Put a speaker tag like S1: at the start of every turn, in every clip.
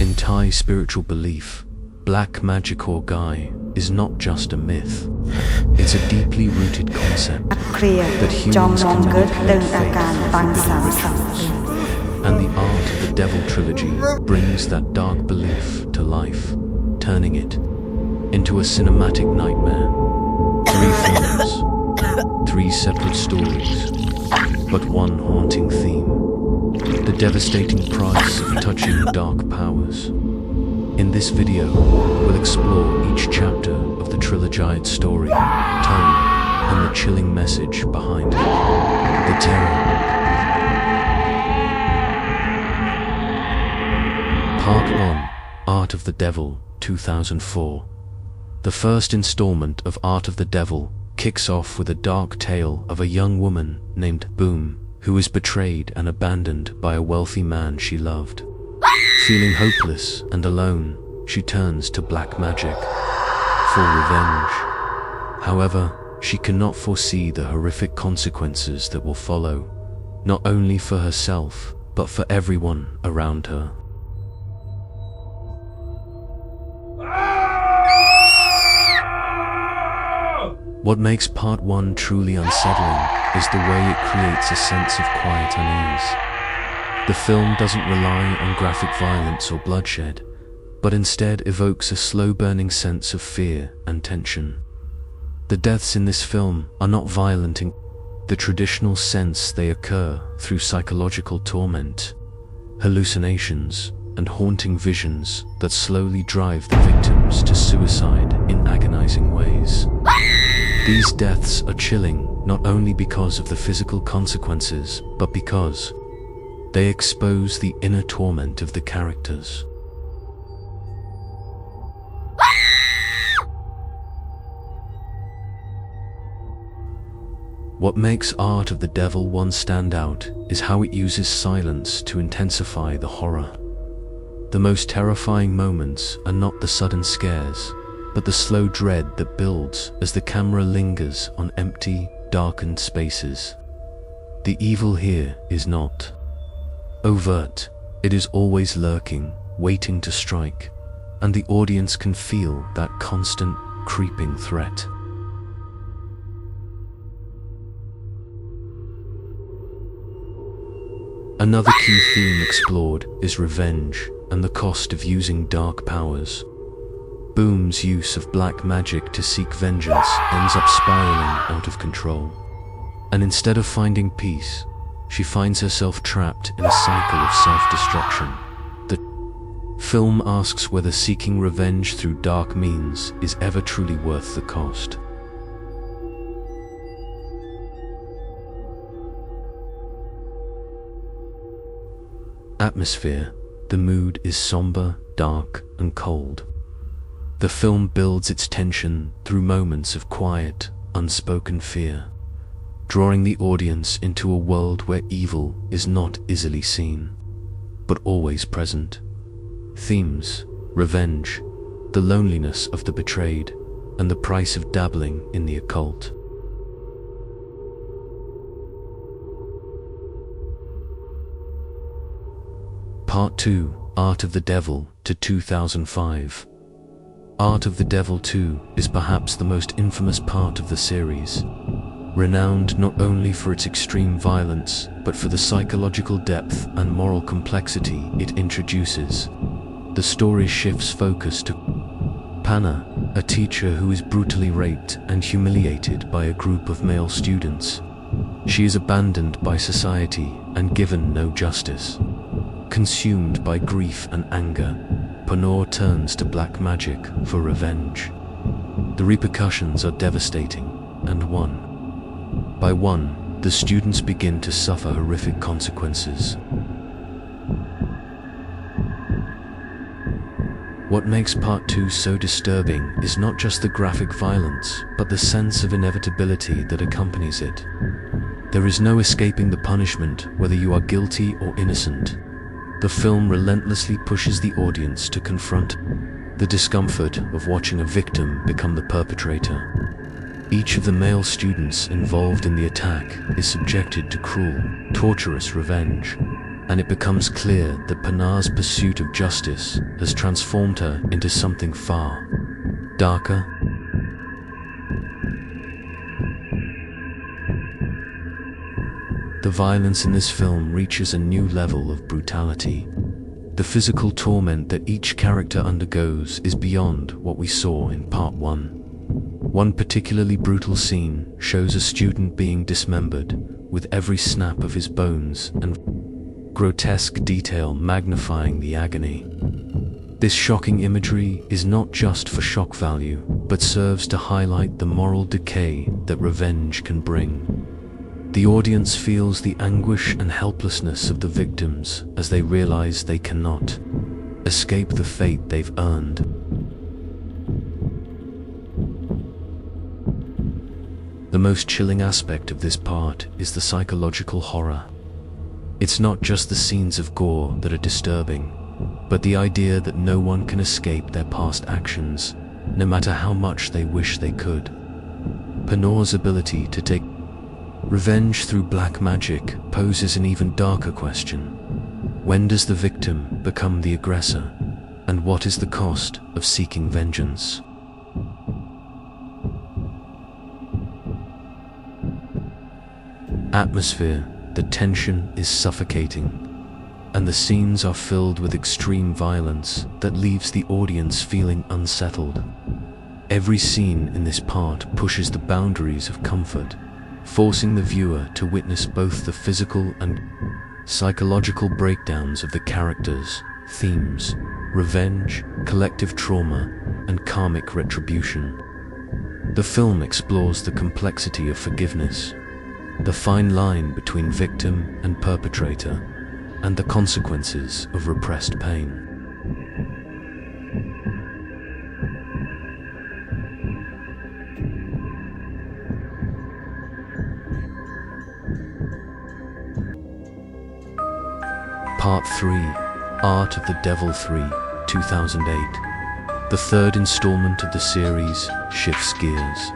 S1: In Thai spiritual belief, black magic or gai is not just a myth. It's a deeply rooted concept that humans can manipulate fate through rituals. And the Art of the Devil trilogy brings that dark belief to life, turning it into a cinematic nightmare. 3 films, 3 separate stories, but one haunting theme: the devastating price of touching dark powers. In this video, we'll explore each chapter of the Trilogy story, tone, and the chilling message behind it. The terror. Part 1, Art of the Devil, 2004. The first installment of Art of the Devil kicks off with a dark tale of a young woman named Boom, who is betrayed and abandoned by a wealthy man she loved. Feeling hopeless and alone, she turns to black magic for revenge. However, she cannot foresee the horrific consequences that will follow, not only for herself, but for everyone around her. What makes Part 1 truly unsettling is the way it creates a sense of quiet unease. The film doesn't rely on graphic violence or bloodshed, but instead evokes a slow-burning sense of fear and tension. The deaths in this film are not violent in the traditional sense. They occur through psychological torment, hallucinations, and haunting visions that slowly drive the victims to suicide in agonizing ways. These deaths are chilling not only because of the physical consequences, but because they expose the inner torment of the characters. What makes Art of the Devil 1 stand out is how it uses silence to intensify the horror. The most terrifying moments are not the sudden scares, but the slow dread that builds as the camera lingers on empty, darkened spaces. The evil here is not overt, it is always lurking, waiting to strike, and the audience can feel that constant, creeping threat. Another key theme explored is revenge and the cost of using dark powers. Boom's use of black magic to seek vengeance ends up spiraling out of control. And instead of finding peace, she finds herself trapped in a cycle of self-destruction. The film asks whether seeking revenge through dark means is ever truly worth the cost. Atmosphere. The mood is somber, dark, and cold. The film builds its tension through moments of quiet, unspoken fear, drawing the audience into a world where evil is not easily seen, but always present. Themes: revenge, the loneliness of the betrayed, and the price of dabbling in the occult. Part 2, Art of the Devil, to 2005. Art of the Devil 2 is perhaps the most infamous part of the series, renowned not only for its extreme violence, but for the psychological depth and moral complexity it introduces. The story shifts focus to Panor, a teacher who is brutally raped and humiliated by a group of male students. She is abandoned by society and given no justice. Consumed by grief and anger, Panor turns to black magic for revenge. The repercussions are devastating, and one by one, the students begin to suffer horrific consequences. What makes Part 2 so disturbing is not just the graphic violence, but the sense of inevitability that accompanies it. There is no escaping the punishment, whether you are guilty or innocent. The film relentlessly pushes the audience to confront the discomfort of watching a victim become the perpetrator. Each of the male students involved in the attack is subjected to cruel, torturous revenge, and it becomes clear that Panor's pursuit of justice has transformed her into something far darker. The violence in this film reaches a new level of brutality. The physical torment that each character undergoes is beyond what we saw in Part 1. One particularly brutal scene shows a student being dismembered, with every snap of his bones and grotesque detail magnifying the agony. This shocking imagery is not just for shock value, but serves to highlight the moral decay that revenge can bring. The audience feels the anguish and helplessness of the victims as they realize they cannot escape the fate they've earned. The most chilling aspect of this part is the psychological horror. It's not just the scenes of gore that are disturbing, but the idea that no one can escape their past actions, no matter how much they wish they could. Panor's ability to take revenge through black magic poses an even darker question. When does the victim become the aggressor? And what is the cost of seeking vengeance? Atmosphere. The tension is suffocating, and the scenes are filled with extreme violence that leaves the audience feeling unsettled. Every scene in this part pushes the boundaries of comfort, forcing the viewer to witness both the physical and psychological breakdowns of the characters, themes, revenge, collective trauma, and karmic retribution. The film explores the complexity of forgiveness, the fine line between victim and perpetrator, and the consequences of repressed pain. Part 3, Art of the Devil 3, 2008. The third installment of the series shifts gears,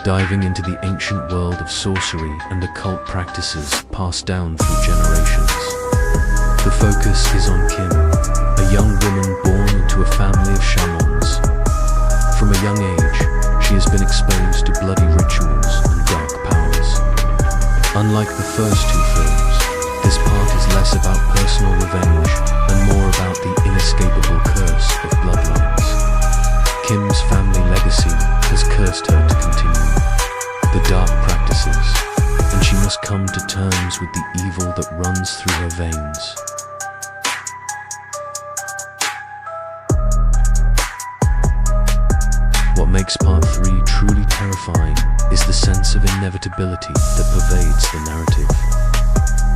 S1: diving into the ancient world of sorcery and occult practices passed down through generations. The focus is on Kim, a young woman born into a family of shamans. From a young age, she has been exposed to bloody rituals and dark powers. Unlike the first two films, this part is less about personal revenge and more about the inescapable curse of bloodlines. Kim's family legacy has cursed her to continue the dark practices, and she must come to terms with the evil that runs through her veins. What makes Part 3 truly terrifying is the sense of inevitability that pervades the narrative.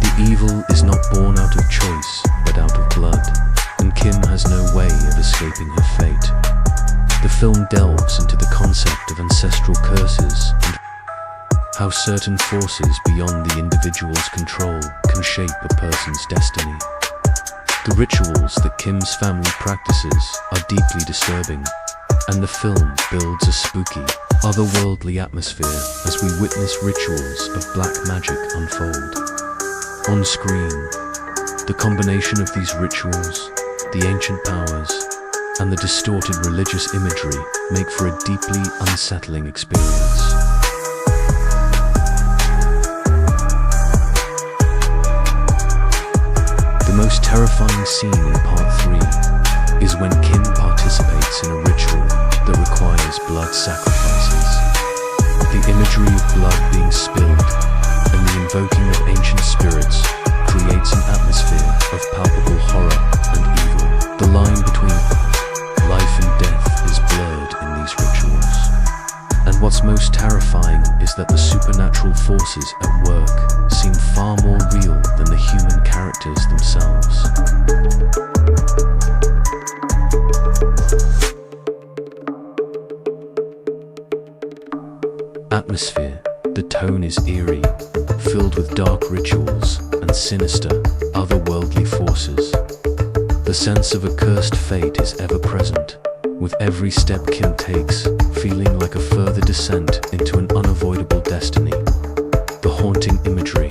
S1: The evil is not born out of choice, but out of blood, and Kim has no way of escaping her fate. The film delves into the concept of ancestral curses and how certain forces beyond the individual's control can shape a person's destiny. The rituals that Kim's family practices are deeply disturbing, and the film builds a spooky, otherworldly atmosphere as we witness rituals of black magic unfold. On screen, the combination of these rituals, the ancient powers, and the distorted religious imagery make for a deeply unsettling experience. The most terrifying scene in Part 3 is when Kim participates in a ritual that requires blood sacrifices. The imagery of blood being spilled and the invoking of ancient spirits creates an atmosphere of palpable horror and evil. The line between life and death is blurred in these rituals. And what's most terrifying is that the supernatural forces at work seem far more real than the human characters themselves. Atmosphere. The tone is eerie, filled with dark rituals and sinister, otherworldly forces. The sense of a cursed fate is ever present, with every step Kim takes feeling like a further descent into an unavoidable destiny. The haunting imagery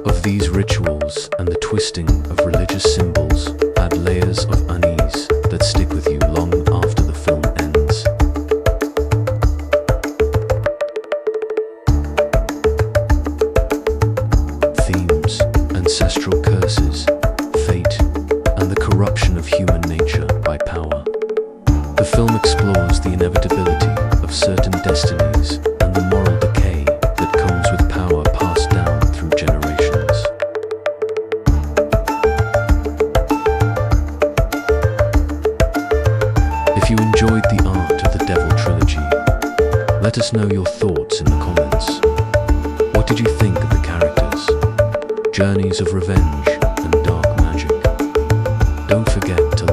S1: of these rituals and the twisting of religious symbols add layers of unease that stick with you long after the film ends. Themes, ancestral curses, fate, and the corruption of human nature by power. The film explores the inevitability of certain destinies and the moral decay that comes with power passed down through generations. If you enjoyed the Art of the Devil trilogy, let us know your thoughts in the comments. What did you think of the characters, journeys of revenge, and dark magic? Don't forget to